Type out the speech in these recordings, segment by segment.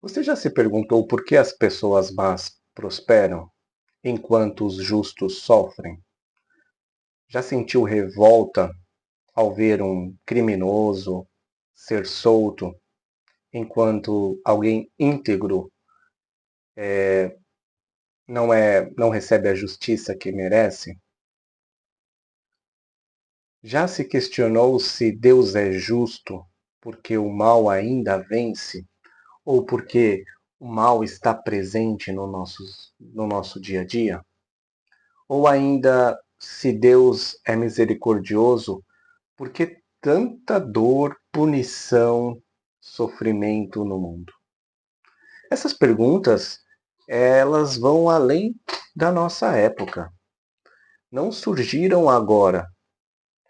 Você já se perguntou por que as pessoas más prosperam enquanto os justos sofrem? Já sentiu revolta ao ver um criminoso ser solto enquanto alguém íntegro não recebe a justiça que merece? Já se questionou se Deus é justo porque o mal ainda vence ou porque o mal está presente no nosso dia a dia? Ou ainda, se Deus é misericordioso, por que tanta dor, punição, sofrimento no mundo? Essas perguntas, elas vão além da nossa época. Não surgiram agora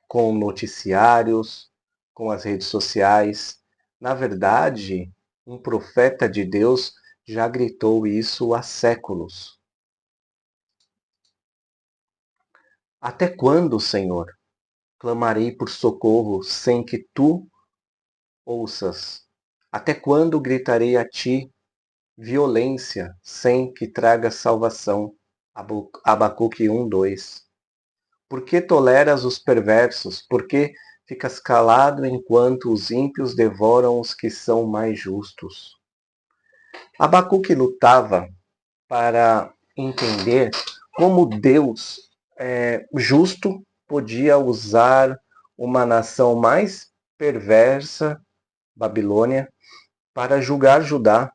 com noticiários, com as redes sociais. Na verdade, um profeta de Deus já gritou isso há séculos. Até quando, Senhor? Clamarei por socorro sem que tu ouças. Até quando gritarei a ti violência sem que traga salvação? Abacuque 1:2. Por que toleras os perversos? Por que ficas calado enquanto os ímpios devoram os que são mais justos? Abacuque lutava para entender como Deus justo podia usar uma nação mais perversa, Babilônia, para julgar Judá.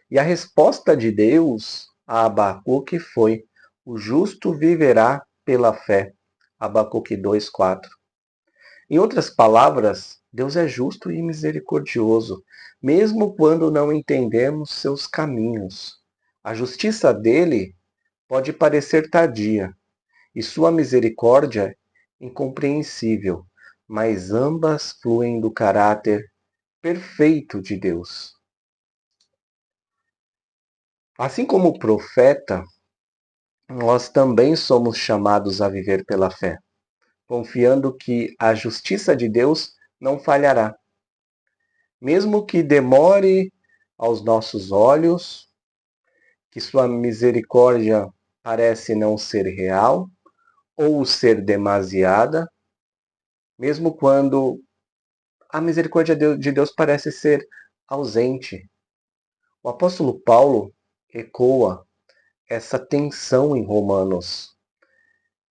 E a resposta de Deus a Abacuque foi: o justo viverá pela fé. Abacuque 2:4. Em outras palavras, Deus é justo e misericordioso, mesmo quando não entendemos seus caminhos. A justiça dele pode parecer tardia, e sua misericórdia incompreensível, mas ambas fluem do caráter perfeito de Deus. Assim como o profeta, nós também somos chamados a viver pela fé, confiando que a justiça de Deus não falhará. Mesmo que demore aos nossos olhos, que sua misericórdia parece não ser real ou ser demasiada, mesmo quando a misericórdia de Deus parece ser ausente. O apóstolo Paulo ecoa essa tensão em Romanos.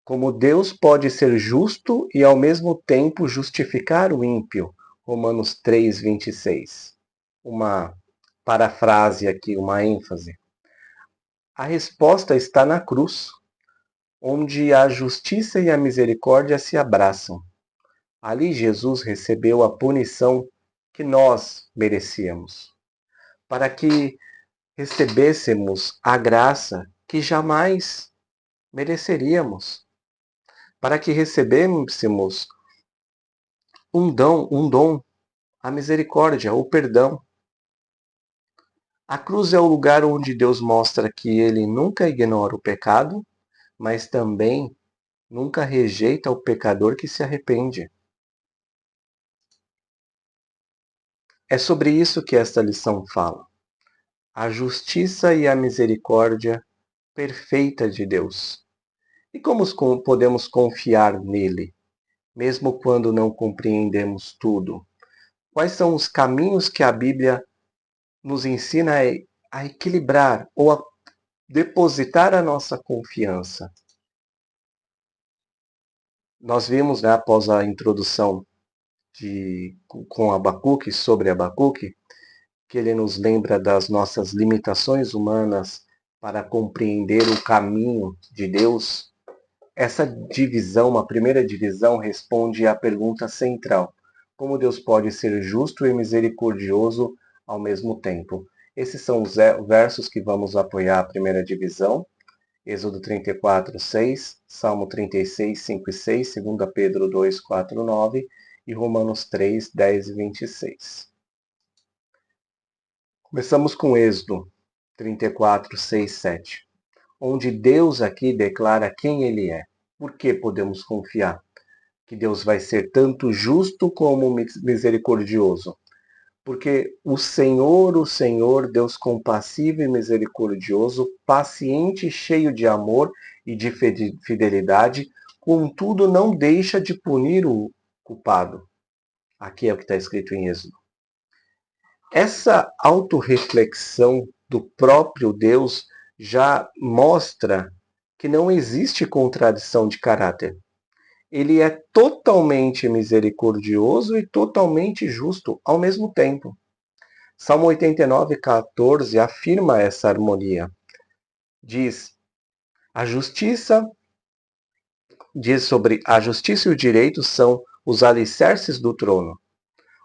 Como Deus pode ser justo e ao mesmo tempo justificar o ímpio. Romanos 3:26. Uma parafrase aqui, uma ênfase. A resposta está na cruz, onde a justiça e a misericórdia se abraçam. Ali Jesus recebeu a punição que nós merecíamos, para que recebêssemos a graça que jamais mereceríamos, para que recebêssemos um dom, a misericórdia, o perdão. A cruz é o lugar onde Deus mostra que ele nunca ignora o pecado, mas também nunca rejeita o pecador que se arrepende. É sobre isso que esta lição fala. A justiça e a misericórdia perfeita de Deus. E como podemos confiar nele, mesmo quando não compreendemos tudo? Quais são os caminhos que a Bíblia nos ensina a equilibrar ou a depositar a nossa confiança? Nós vimos, né, após a introdução com Abacuque, sobre Abacuque, que ele nos lembra das nossas limitações humanas para compreender o caminho de Deus. Essa divisão, uma primeira divisão, responde à pergunta central: como Deus pode ser justo e misericordioso ao mesmo tempo? Esses são os versos que vamos apoiar a primeira divisão. Êxodo 34:6, Salmo 36, 5 e 6, 2 Pedro 2, 4, 9 e Romanos 3, 10 e 26. Começamos com Êxodo 34, 6, 7, onde Deus aqui declara quem Ele é. Por que podemos confiar que Deus vai ser tanto justo como misericordioso? Porque o Senhor, Deus compassivo e misericordioso, paciente, cheio de amor e de fidelidade, contudo não deixa de punir o culpado. Aqui é o que está escrito em Êxodo. Essa autorreflexão do próprio Deus já mostra que não existe contradição de caráter. Ele é totalmente misericordioso e totalmente justo ao mesmo tempo. Salmo 89:14 afirma essa harmonia. Diz sobre a justiça e o direito são os alicerces do trono.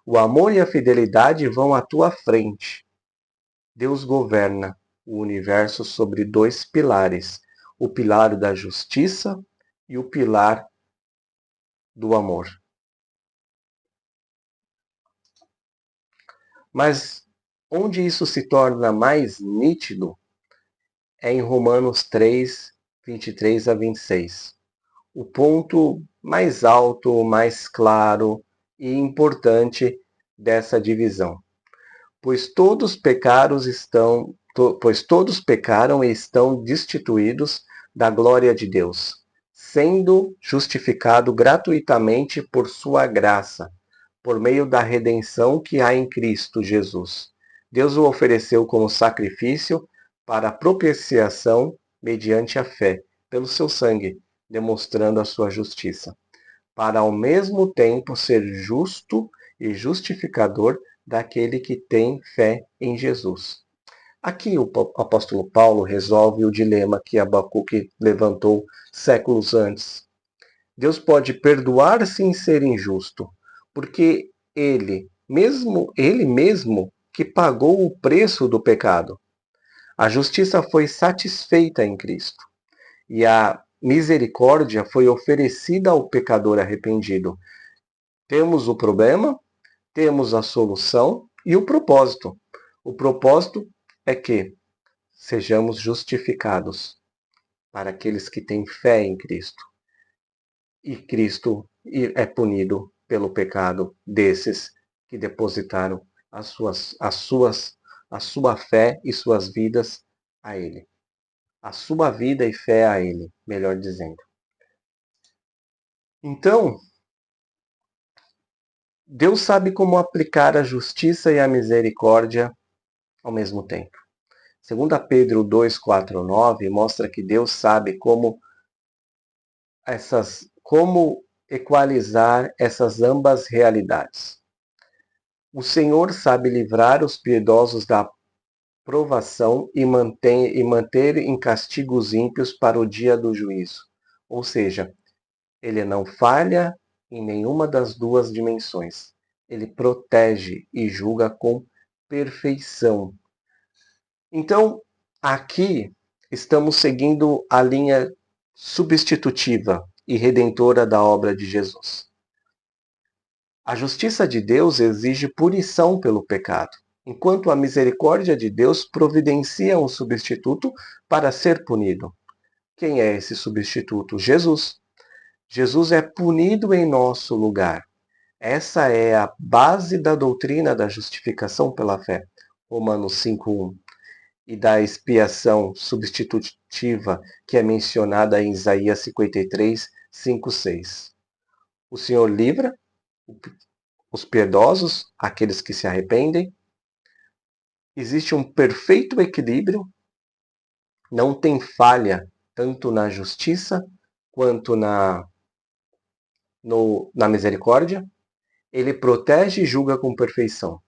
O amor e a fidelidade vão à tua frente. Deus governa o universo sobre dois pilares: o pilar da justiça e o pilar do amor. Mas onde isso se torna mais nítido é em Romanos 3, 23 a 26. O ponto mais alto, mais claro e importante dessa divisão. Pois todos pecaram e estão destituídos da glória de Deus, sendo justificado gratuitamente por sua graça, por meio da redenção que há em Cristo Jesus. Deus o ofereceu como sacrifício para propiciação mediante a fé, pelo seu sangue, demonstrando a sua justiça, para ao mesmo tempo ser justo e justificador daquele que tem fé em Jesus. Aqui o apóstolo Paulo resolve o dilema que Abacuque levantou séculos antes. Deus pode perdoar sem ser injusto, porque ele mesmo que pagou o preço do pecado. A justiça foi satisfeita em Cristo e a misericórdia foi oferecida ao pecador arrependido. Temos o problema, temos a solução e o propósito. O propósito é que sejamos justificados para aqueles que têm fé em Cristo. E Cristo é punido pelo pecado desses que depositaram a sua fé e suas vidas a Ele. A sua vida e fé a Ele, melhor dizendo. Então, Deus sabe como aplicar a justiça e a misericórdia ao mesmo tempo. 2 Pedro 2:4-9 mostra que Deus sabe como equalizar essas ambas realidades. O Senhor sabe livrar os piedosos da provação e manter em castigo os ímpios para o dia do juízo. Ou seja, ele não falha em nenhuma das duas dimensões. Ele protege e julga com perfeição. Então, aqui estamos seguindo a linha substitutiva e redentora da obra de Jesus. A justiça de Deus exige punição pelo pecado, enquanto a misericórdia de Deus providencia um substituto para ser punido. Quem é esse substituto? Jesus. Jesus é punido em nosso lugar. Essa é a base da doutrina da justificação pela fé. Romanos 5:1. E da expiação substitutiva que é mencionada em Isaías 53, 5, 6. O Senhor livra os piedosos, aqueles que se arrependem. Existe um perfeito equilíbrio, não tem falha tanto na justiça quanto na misericórdia. Ele protege e julga com perfeição.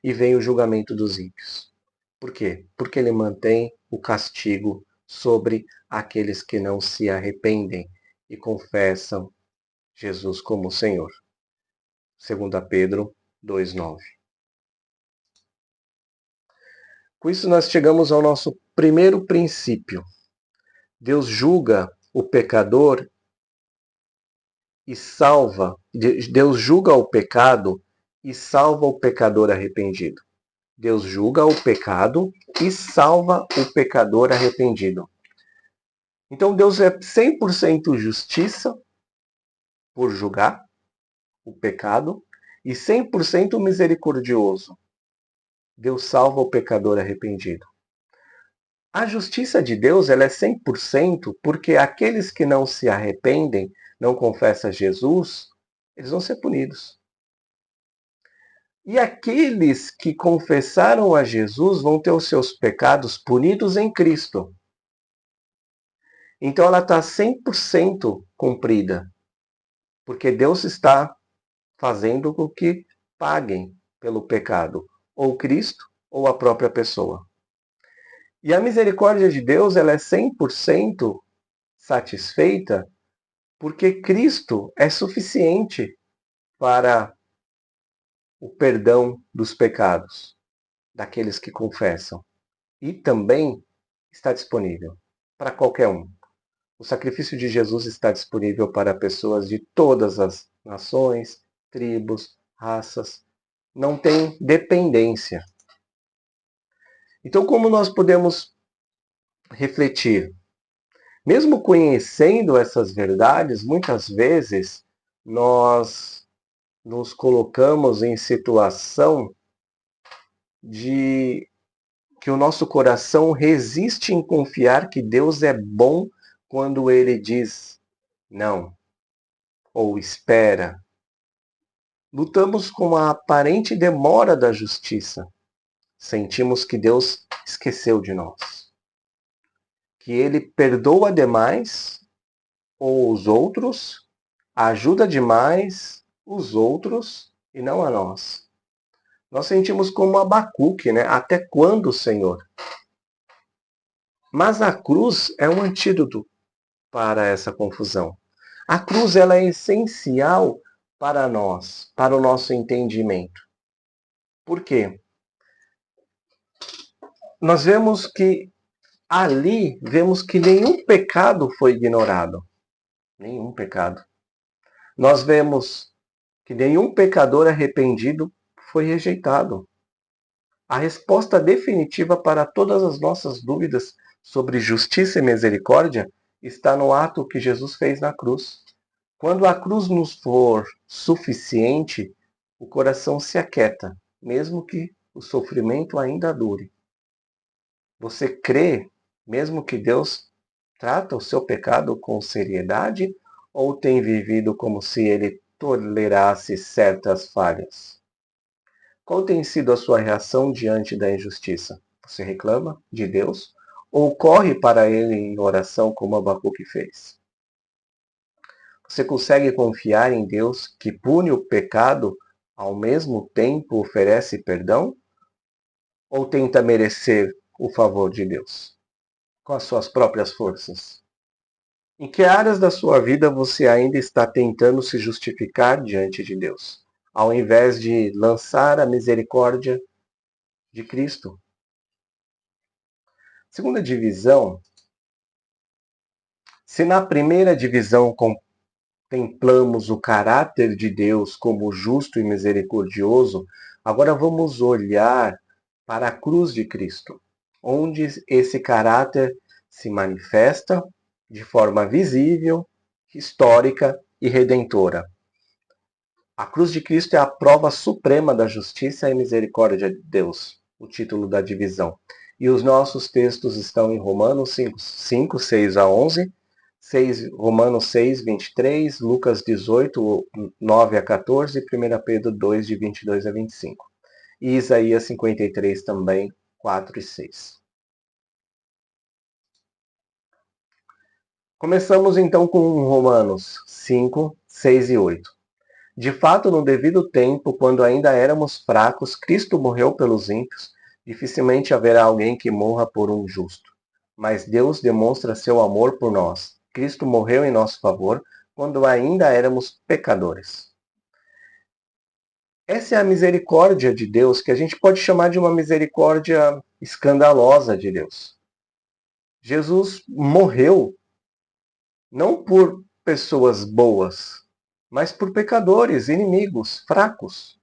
E vem o julgamento dos ímpios. Por quê? Porque ele mantém o castigo sobre aqueles que não se arrependem e confessam Jesus como Senhor. 2 Pedro 2:9. Com isso nós chegamos ao nosso primeiro princípio. Deus julga o pecador e salva. Deus julga o pecado e salva o pecador arrependido. Deus julga o pecado e salva o pecador arrependido. Então Deus é 100% justiça por julgar o pecado e 100% misericordioso. Deus salva o pecador arrependido. A justiça de Deus ela é 100% porque aqueles que não se arrependem, não confessam Jesus, eles vão ser punidos. E aqueles que confessaram a Jesus vão ter os seus pecados punidos em Cristo. Então ela está 100% cumprida, porque Deus está fazendo com que paguem pelo pecado, ou Cristo ou a própria pessoa. E a misericórdia de Deus ela é 100% satisfeita porque Cristo é suficiente para o perdão dos pecados daqueles que confessam. E também está disponível para qualquer um. O sacrifício de Jesus está disponível para pessoas de todas as nações, tribos, raças. Não tem dependência. Então, como nós podemos refletir? Mesmo conhecendo essas verdades, muitas vezes nós nos colocamos em situação de que o nosso coração resiste em confiar que Deus é bom quando ele diz não ou espera. Lutamos com a aparente demora da justiça. Sentimos que Deus esqueceu de nós. Que ele perdoa demais ou os outros, ajuda demais os outros e não a nós. Nós sentimos como Abacuque, né? Até quando, Senhor? Mas a cruz é um antídoto para essa confusão. A cruz ela é essencial para nós, para o nosso entendimento. Por quê? Nós vemos que nenhum pecado foi ignorado. Nenhum pecado. Nós vemos que nenhum pecador arrependido foi rejeitado. A resposta definitiva para todas as nossas dúvidas sobre justiça e misericórdia está no ato que Jesus fez na cruz. Quando a cruz nos for suficiente, o coração se aquieta, mesmo que o sofrimento ainda dure. Você crê, mesmo que Deus trata o seu pecado com seriedade, ou tem vivido como se ele tolerasse certas falhas? Qual tem sido a sua reação diante da injustiça? Você reclama de Deus ou corre para ele em oração como Abacuque fez? Você consegue confiar em Deus que pune o pecado ao mesmo tempo oferece perdão? Ou tenta merecer o favor de Deus com as suas próprias forças? Em que áreas da sua vida você ainda está tentando se justificar diante de Deus, ao invés de lançar a misericórdia de Cristo? Segunda divisão, se na primeira divisão contemplamos o caráter de Deus como justo e misericordioso, agora vamos olhar para a cruz de Cristo, onde esse caráter se manifesta de forma visível, histórica e redentora. A cruz de Cristo é a prova suprema da justiça e misericórdia de Deus, o título da divisão. E os nossos textos estão em Romanos 5, 6 a 11, Romanos 6, 23, Lucas 18, 9 a 14 e 1 Pedro 2, de 22 a 25. E Isaías 53 também, 4 e 6. Começamos então com Romanos 5, 6 e 8. De fato, no devido tempo, quando ainda éramos fracos, Cristo morreu pelos ímpios. Dificilmente haverá alguém que morra por um justo. Mas Deus demonstra seu amor por nós. Cristo morreu em nosso favor quando ainda éramos pecadores. Essa é a misericórdia de Deus, que a gente pode chamar de uma misericórdia escandalosa de Deus. Jesus morreu não por pessoas boas, mas por pecadores, inimigos, fracos.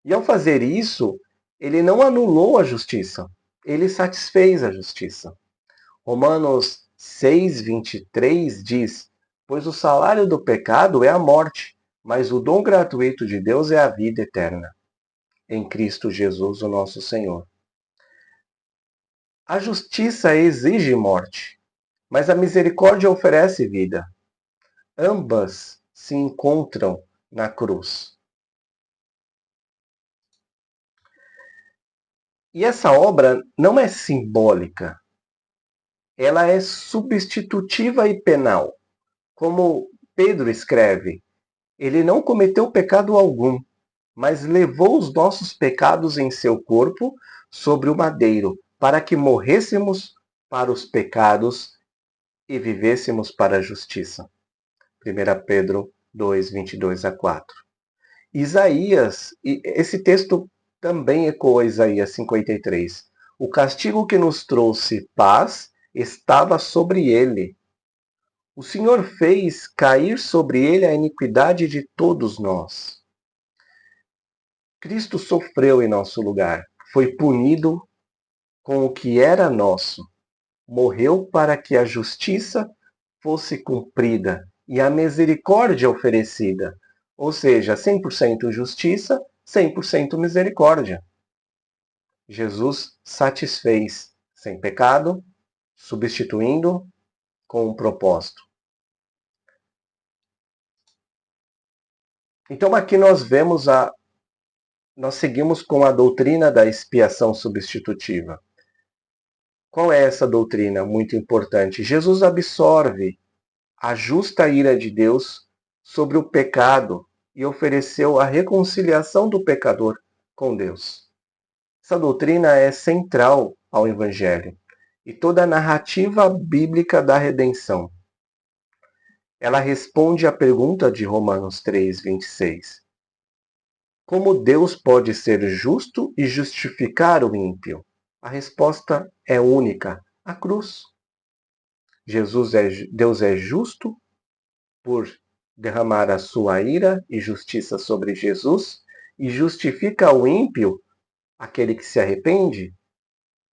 E ao fazer isso, ele não anulou a justiça, ele satisfez a justiça. Romanos 6, 23 diz: pois o salário do pecado é a morte, mas o dom gratuito de Deus é a vida eterna, em Cristo Jesus, o nosso Senhor. A justiça exige morte, mas a misericórdia oferece vida. Ambas se encontram na cruz. E essa obra não é simbólica, ela é substitutiva e penal. Como Pedro escreve, ele não cometeu pecado algum, mas levou os nossos pecados em seu corpo sobre o madeiro, para que morrêssemos para os pecados e vivêssemos para a justiça. 1 Pedro 2, 22 a 4. Isaías, e esse texto também ecoa Isaías 53. O castigo que nos trouxe paz estava sobre ele. O Senhor fez cair sobre ele a iniquidade de todos nós. Cristo sofreu em nosso lugar, foi punido com o que era nosso, morreu para que a justiça fosse cumprida e a misericórdia oferecida, ou seja, 100% justiça, 100% misericórdia. Jesus satisfez sem pecado, substituindo com um propósito. Então aqui nós seguimos com a doutrina da expiação substitutiva. Qual é essa doutrina? Muito importante. Jesus absorve a justa ira de Deus sobre o pecado e ofereceu a reconciliação do pecador com Deus. Essa doutrina é central ao Evangelho e toda a narrativa bíblica da redenção. Ela responde à pergunta de Romanos 3, 26. Como Deus pode ser justo e justificar o ímpio? A resposta é única: a cruz. Deus é justo por derramar a sua ira e justiça sobre Jesus e justifica o ímpio, aquele que se arrepende,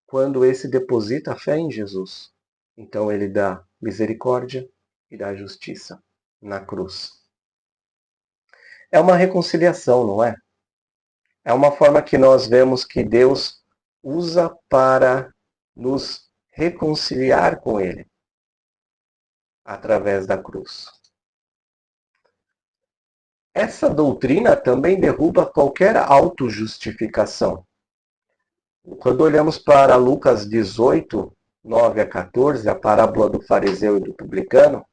quando esse deposita a fé em Jesus. Então ele dá misericórdia e dá justiça na cruz. É uma reconciliação, não é? É uma forma que nós vemos que Deus usa para nos reconciliar com Ele através da cruz. Essa doutrina também derruba qualquer autojustificação. Quando olhamos para Lucas 18, 9 a 14, a parábola do fariseu e do publicano,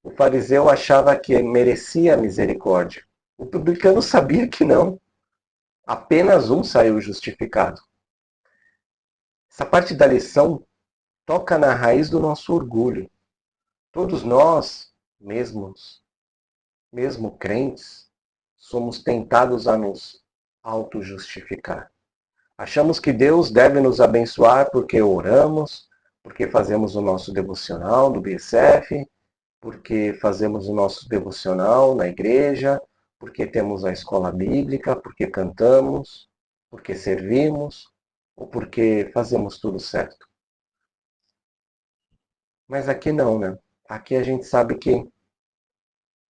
o fariseu achava que merecia misericórdia. O publicano sabia que não. Apenas um saiu justificado. Essa parte da lição toca na raiz do nosso orgulho. Todos nós, mesmo crentes, somos tentados a nos auto-justificar. Achamos que Deus deve nos abençoar porque oramos, porque fazemos o nosso devocional do BSF, porque fazemos o nosso devocional na igreja, porque temos a escola bíblica, porque cantamos, porque servimos, ou porque fazemos tudo certo. Mas aqui não, né? Aqui a gente sabe que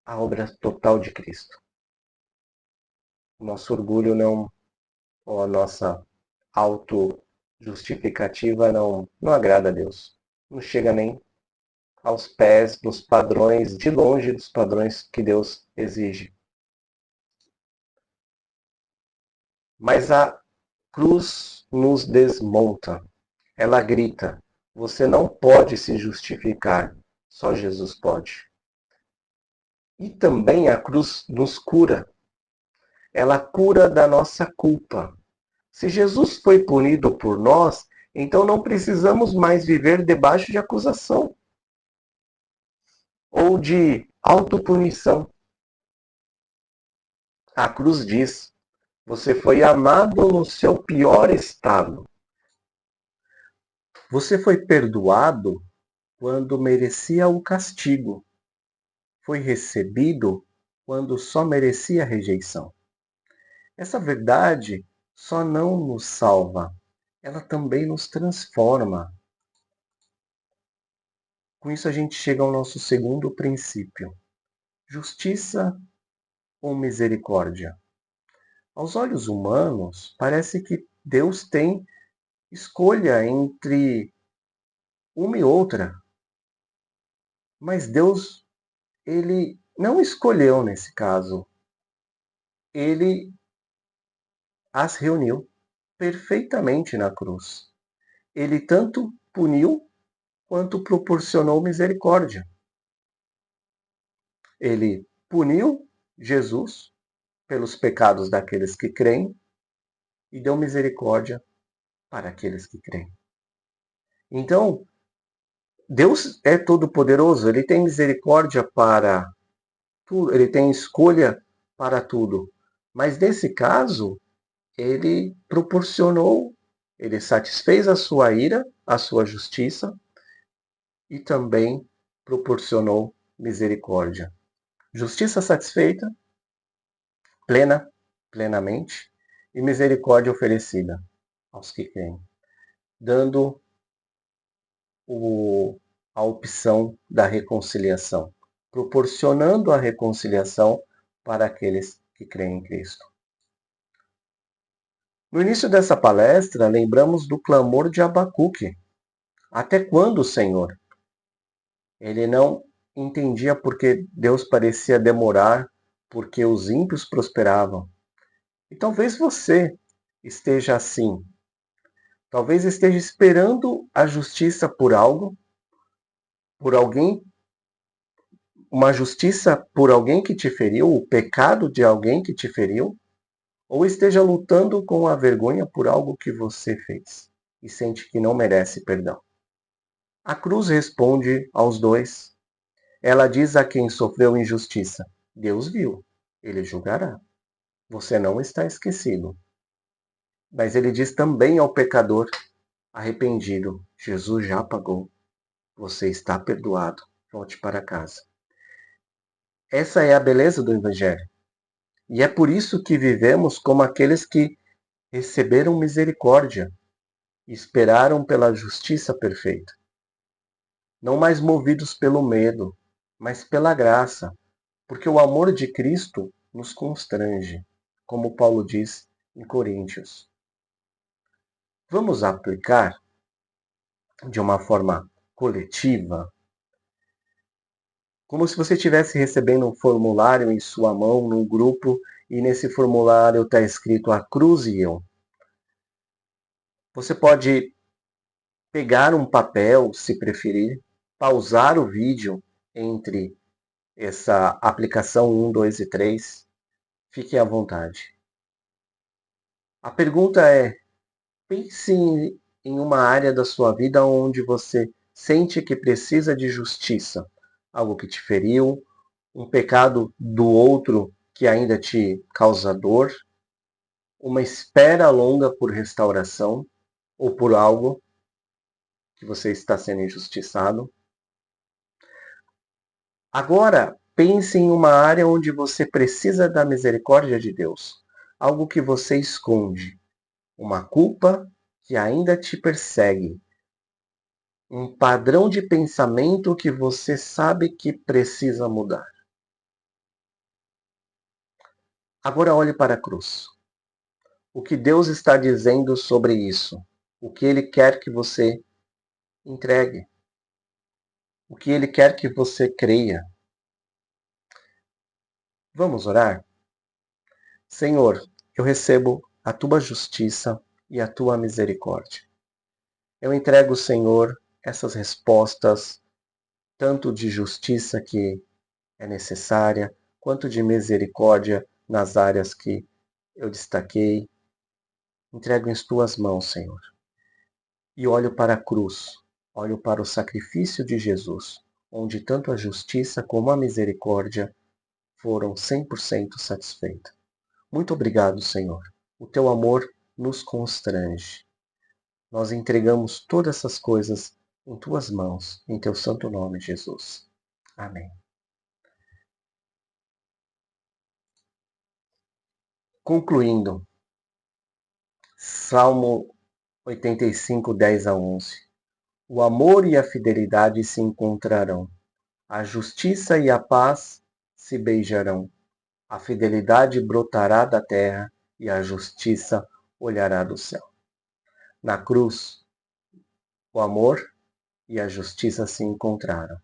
a obra total de Cristo. O nosso orgulho não, ou a nossa auto-justificativa não agrada a Deus. Não chega nem aos pés dos padrões, de longe dos padrões que Deus exige. Mas a cruz nos desmonta. Ela grita: você não pode se justificar, só Jesus pode. E também a cruz nos cura. Ela cura da nossa culpa. Se Jesus foi punido por nós, então não precisamos mais viver debaixo de acusação ou de autopunição. A cruz diz: você foi amado no seu pior estado. Você foi perdoado quando merecia o castigo. Foi recebido quando só merecia rejeição. Essa verdade só não nos salva, ela também nos transforma. Com isso a gente chega ao nosso segundo princípio. Justiça ou misericórdia? Aos olhos humanos, parece que Deus tem escolha entre uma e outra. Mas Deus, ele não escolheu nesse caso. Ele as reuniu perfeitamente na cruz. Ele tanto puniu quanto proporcionou misericórdia. Ele puniu Jesus pelos pecados daqueles que creem e deu misericórdia para aqueles que creem. Então, Deus é todo-poderoso, ele tem misericórdia para tudo, ele tem escolha para tudo. Mas nesse caso, ele proporcionou, ele satisfez a sua ira, a sua justiça e também proporcionou misericórdia. Justiça satisfeita, plenamente, e misericórdia oferecida aos que creem, dando a opção da reconciliação, proporcionando a reconciliação para aqueles que creem em Cristo. No início dessa palestra, lembramos do clamor de Abacuque. Até quando, Senhor? Ele não entendia porque Deus parecia demorar, porque os ímpios prosperavam. E talvez você esteja assim. Talvez esteja esperando a justiça por algo, por alguém, uma justiça por alguém que te feriu, o pecado de alguém que te feriu, ou esteja lutando com a vergonha por algo que você fez e sente que não merece perdão. A cruz responde aos dois. Ela diz a quem sofreu injustiça: Deus viu, ele julgará. Você não está esquecido. Mas ele diz também ao pecador arrependido: Jesus já pagou. Você está perdoado. Volte para casa. Essa é a beleza do Evangelho. E é por isso que vivemos como aqueles que receberam misericórdia e esperaram pela justiça perfeita. Não mais movidos pelo medo, mas pela graça, porque o amor de Cristo nos constrange, como Paulo diz em Coríntios. Vamos aplicar de uma forma coletiva, como se você estivesse recebendo um formulário em sua mão, num grupo, e nesse formulário está escrito a cruz e eu. Você pode pegar um papel, se preferir, pausar o vídeo entre essa aplicação 1, 2 e 3. Fique à vontade. A pergunta é: pense em uma área da sua vida onde você sente que precisa de justiça. Algo que te feriu, um pecado do outro que ainda te causa dor, uma espera longa por restauração ou por algo que você está sendo injustiçado. Agora, pense em uma área onde você precisa da misericórdia de Deus. Algo que você esconde. Uma culpa que ainda te persegue. Um padrão de pensamento que você sabe que precisa mudar. Agora olhe para a cruz. O que Deus está dizendo sobre isso? O que Ele quer que você entregue? O que Ele quer que você creia? Vamos orar? Senhor, eu recebo a Tua justiça e a Tua misericórdia. Eu entrego, Senhor, essas respostas, tanto de justiça que é necessária, quanto de misericórdia nas áreas que eu destaquei. Entrego em tuas mãos, Senhor. E olho para a cruz, olho para o sacrifício de Jesus, onde tanto a justiça como a misericórdia foram 100% satisfeitas. Muito obrigado, Senhor. O teu amor nos constrange. Nós entregamos todas essas coisas em tuas mãos, em teu santo nome, Jesus. Amém. Concluindo, Salmo 85, 10 a 11. O amor e a fidelidade se encontrarão, a justiça e a paz se beijarão. A fidelidade brotará da terra e a justiça olhará do céu. Na cruz, o amor e a justiça se encontraram.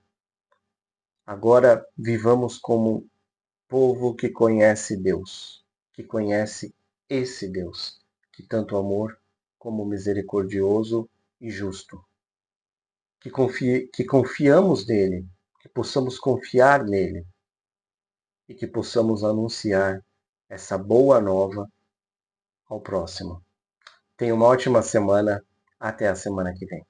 Agora vivamos como povo que conhece Deus, que conhece esse Deus, que tanto amor como misericordioso e justo. Que confiamos nele, que possamos confiar nele e que possamos anunciar essa boa nova ao próximo. Tenha uma ótima semana. Até a semana que vem.